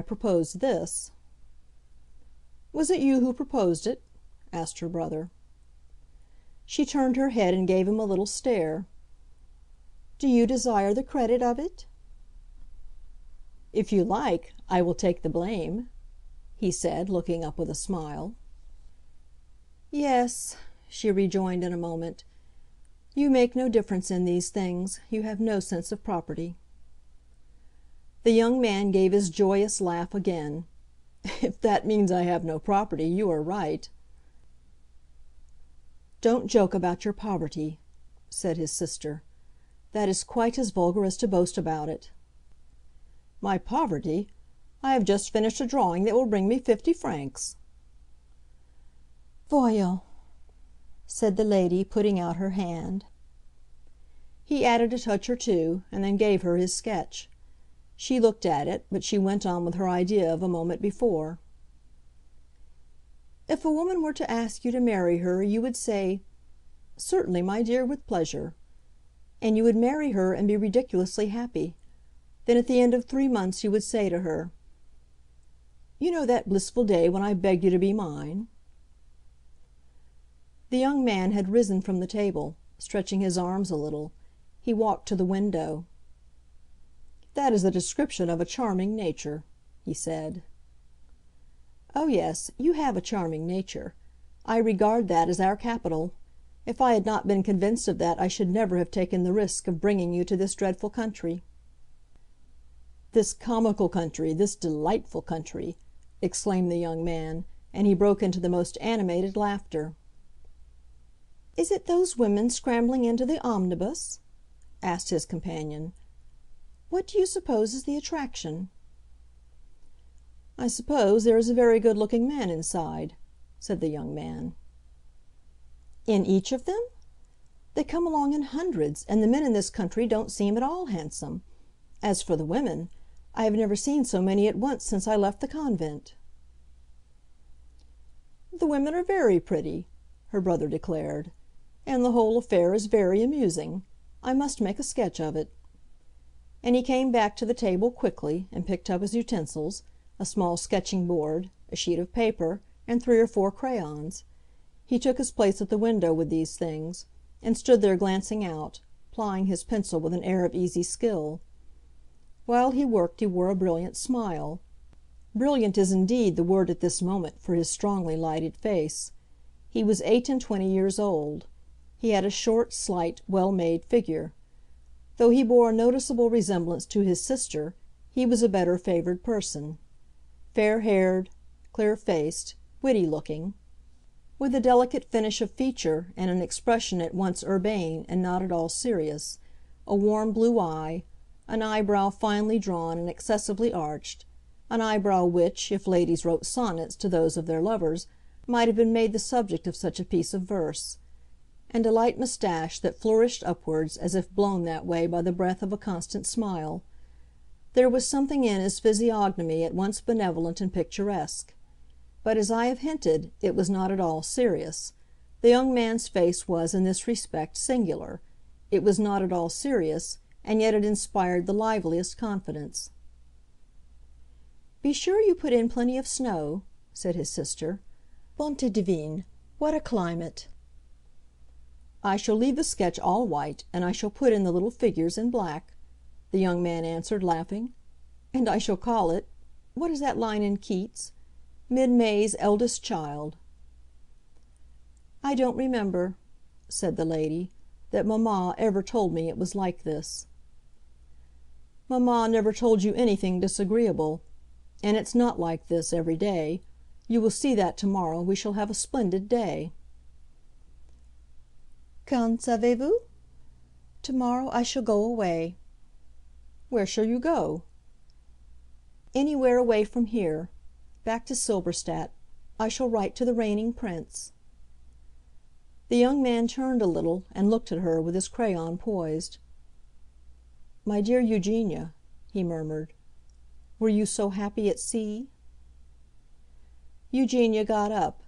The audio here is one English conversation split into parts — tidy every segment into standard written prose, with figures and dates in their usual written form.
proposed this." "Was it you who proposed it?" asked her brother. She turned her head and gave him a little stare. "Do you desire the credit of it?" "If you like, I will take the blame," he said, looking up with a smile. "Yes," she rejoined in a moment. "You make no difference in these things. You have no sense of property." The young man gave his joyous laugh again. "If that means I have no property, you are right." "Don't joke about your poverty," said his sister. "That is quite as vulgar as to boast about it." "My poverty? I have just finished a drawing that will bring me 50 francs." "Voyons," said the lady, putting out her hand. He added a touch or two, and then gave her his sketch. She looked at it, but she went on with her idea of a moment before. "If a woman were to ask you to marry her, you would say, 'Certainly, my dear, with pleasure.' And you would marry her and be ridiculously happy. Then at the end of 3 months you would say to her, 'You know that blissful day when I begged you to be mine?'" The young man had risen from the table, stretching his arms a little. He walked to the window. "That is a description of a charming nature," he said. "Oh yes, you have a charming nature. I regard that as our capital. If I had not been convinced of that I should never have taken the risk of bringing you to this dreadful country." "This comical country, this delightful country!" exclaimed the young man, and he broke into the most animated laughter. "Is it those women scrambling into the omnibus?" asked his companion. "What do you suppose is the attraction?" "I suppose there is a very good-looking man inside," said the young man. "In each of them? They come along in hundreds, and the men in this country don't seem at all handsome. As for the women, I have never seen so many at once since I left the convent." "The women are very pretty," her brother declared, "and the whole affair is very amusing. I must make a sketch of it." And he came back to the table quickly, and picked up his utensils, a small sketching board, a sheet of paper, and 3 or 4 crayons. He took his place at the window with these things, and stood there glancing out, plying his pencil with an air of easy skill. While he worked he wore a brilliant smile. Brilliant is indeed the word at this moment for his strongly lighted face. He was 28 years old. He had a short, slight, well-made figure. Though he bore a noticeable resemblance to his sister, he was a better favored person. Fair-haired, clear-faced, witty-looking, with a delicate finish of feature and an expression at once urbane and not at all serious, a warm blue eye, an eyebrow finely drawn and excessively arched, an eyebrow which, if ladies wrote sonnets to those of their lovers, might have been made the subject of such a piece of verse, and a light moustache that flourished upwards as if blown that way by the breath of a constant smile. There was something in his physiognomy at once benevolent and picturesque. But, as I have hinted, it was not at all serious. The young man's face was, in this respect, singular. It was not at all serious, and yet it inspired the liveliest confidence. "Be sure you put in plenty of snow," said his sister. "Bonté divine, what a climate!" "I shall leave the sketch all white, and I shall put in the little figures in black," the young man answered, laughing. "And I shall call it—what is that line in Keats? 'Mid-May's eldest child.'" "I don't remember," said the lady, "that mamma ever told me it was like this." "Mamma never told you anything disagreeable. And it's not like this every day. You will see that tomorrow we shall have a splendid day." "Quand savez-vous?" "Tomorrow I shall go away." "Where shall you go?" "Anywhere away from here. Back to Silberstadt. I shall write to the Reigning Prince." The young man turned a little, and looked at her with his crayon poised. "My dear Eugenia," he murmured, "were you so happy at sea?" Eugenia got up.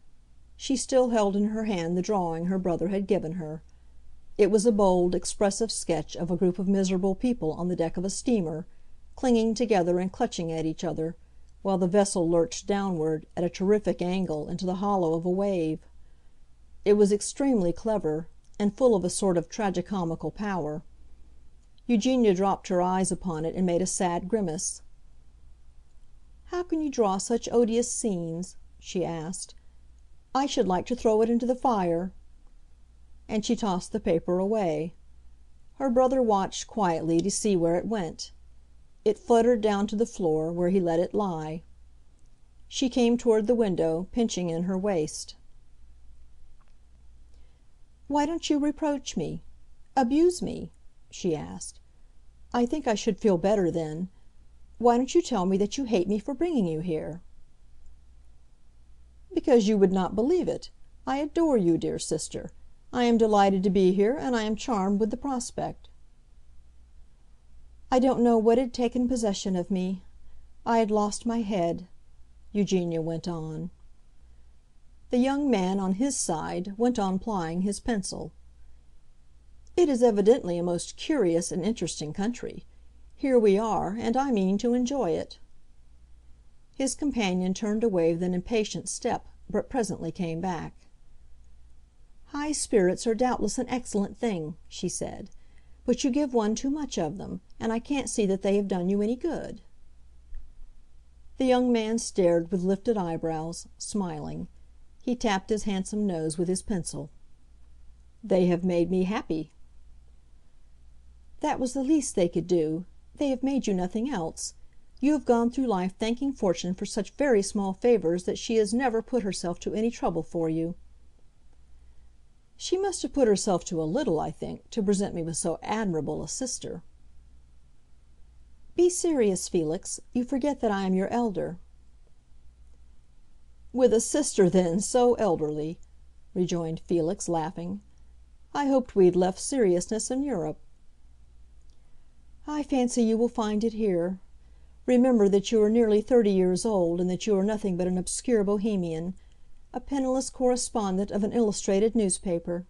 She still held in her hand the drawing her brother had given her. It was a bold, expressive sketch of a group of miserable people on the deck of a steamer, clinging together and clutching at each other, while the vessel lurched downward, at a terrific angle, into the hollow of a wave. It was extremely clever, and full of a sort of tragicomical power. Eugenia dropped her eyes upon it and made a sad grimace. "How can you draw such odious scenes?" she asked. "I should like to throw it into the fire." And she tossed the paper away. Her brother watched quietly to see where it went. It fluttered down to the floor, where he let it lie. She came toward the window, pinching in her waist. "Why don't you reproach me? Abuse me?" she asked. "I think I should feel better then. Why don't you tell me that you hate me for bringing you here?" "Because you would not believe it. I adore you, dear sister. I am delighted to be here, and I am charmed with the prospect." "I don't know what had taken possession of me. I had lost my head," Eugenia went on. The young man, on his side, went on plying his pencil. "It is evidently a most curious and interesting country. Here we are, and I mean to enjoy it." His companion turned away with an impatient step, but presently came back. "High spirits are doubtless an excellent thing," she said, "but you give one too much of them, and I can't see that they have done you any good." The young man stared with lifted eyebrows, smiling. He tapped his handsome nose with his pencil. "They have made me happy." "That was the least they could do. They have made you nothing else. You have gone through life thanking Fortune for such very small favors that she has never put herself to any trouble for you." "She must have put herself to a little, I think, to present me with so admirable a sister." "Be serious, Felix. You forget that I am your elder." "With a sister, then, so elderly!" rejoined Felix, laughing. "I hoped we had left seriousness in Europe." "I fancy you will find it here. Remember that you are nearly 30 years old, and that you are nothing but an obscure Bohemian, a penniless correspondent of an illustrated newspaper."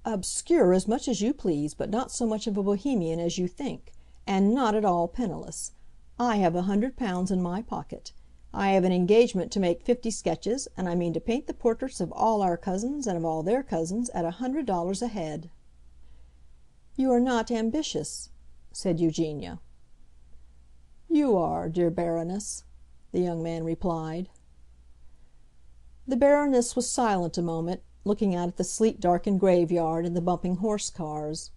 "Obscure as much as you please, but not so much of a Bohemian as you think, and not at all penniless. I have £100 in my pocket. I have an engagement to make 50 sketches, and I mean to paint the portraits of all our cousins and of all their cousins at $100 a head." "You are not ambitious," said Eugenia. "You are, dear Baroness," the young man replied. The Baroness was silent a moment, looking out at the sleet darkened graveyard and the bumping horse cars.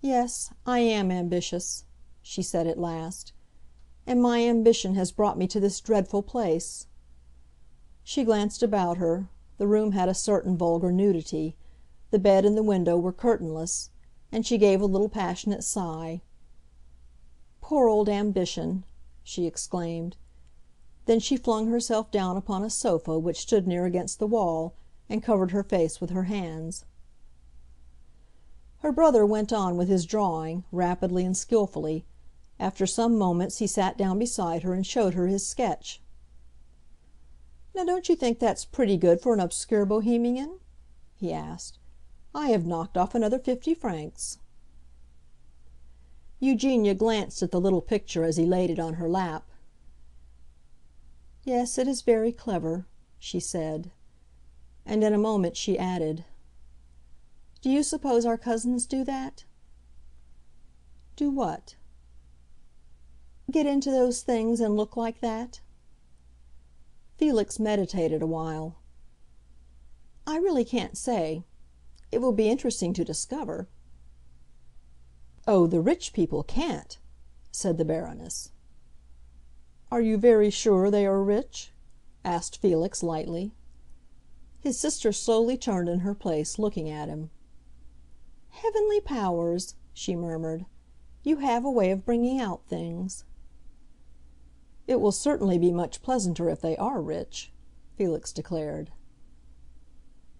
"Yes, I am ambitious," she said at last. "And my ambition has brought me to this dreadful place." She glanced about her. The room had a certain vulgar nudity. The bed and the window were curtainless, and she gave a little passionate sigh. "Poor old ambition!" she exclaimed. Then she flung herself down upon a sofa which stood near against the wall, and covered her face with her hands. Her brother went on with his drawing, rapidly and skillfully. After some moments he sat down beside her and showed her his sketch. "Now don't you think that's pretty good for an obscure Bohemian?" he asked. "I have knocked off another 50 francs." Eugenia glanced at the little picture as he laid it on her lap. "Yes, it is very clever," she said. And in a moment she added, "Do you suppose our cousins do that?" "Do what?" "Get into those things and look like that?" Felix meditated a while. "I really can't say. It will be interesting to discover." "Oh, the rich people can't," said the Baroness. "Are you very sure they are rich?" asked Felix lightly. His sister slowly turned in her place, looking at him. "Heavenly powers!" she murmured. "You have a way of bringing out things." "It will certainly be much pleasanter if they are rich," Felix declared.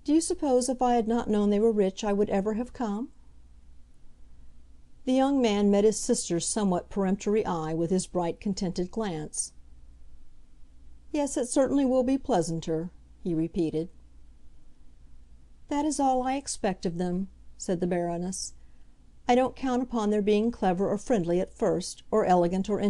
"Do you suppose if I had not known they were rich I would ever have come?" The young man met his sister's somewhat peremptory eye with his bright, contented glance. "Yes, it certainly will be pleasanter," he repeated. "That is all I expect of them," said the Baroness. I don't count upon their being clever or friendly at first, or elegant or